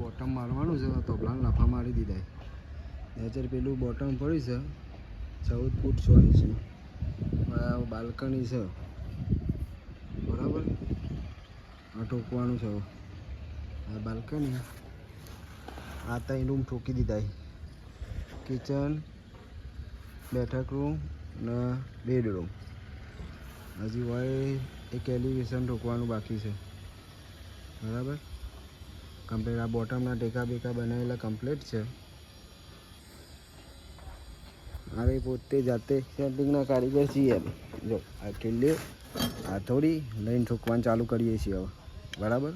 bottom મારવાનું છે તબલાને લાફા મારી દીધા નેચર પેલું બોટમ પડ્યું છે 14 ફૂટ 6 ઇંચનું બાલ્કની છે બરાબર આ ઠોકવાનું છે આ બાલ્કની આ 3 રૂમ ઠોકી દીધા કિચન બેઠક રૂમ ને બેડરૂમ હજી હોય એક એલિવેશન ઠોકવાનું બાકી છે બરાબર કમ્પ્લીટ આ બોટમના ટેકા બેકા બનાવેલા કમ્પ્લીટ છે અરે પોતે જાતે સેટિંગના કારીગર છીએ જો આ કિલ્લી આ થોડી લઈને ઠોકવાનું ચાલુ કરીએ છીએ હવે બરાબર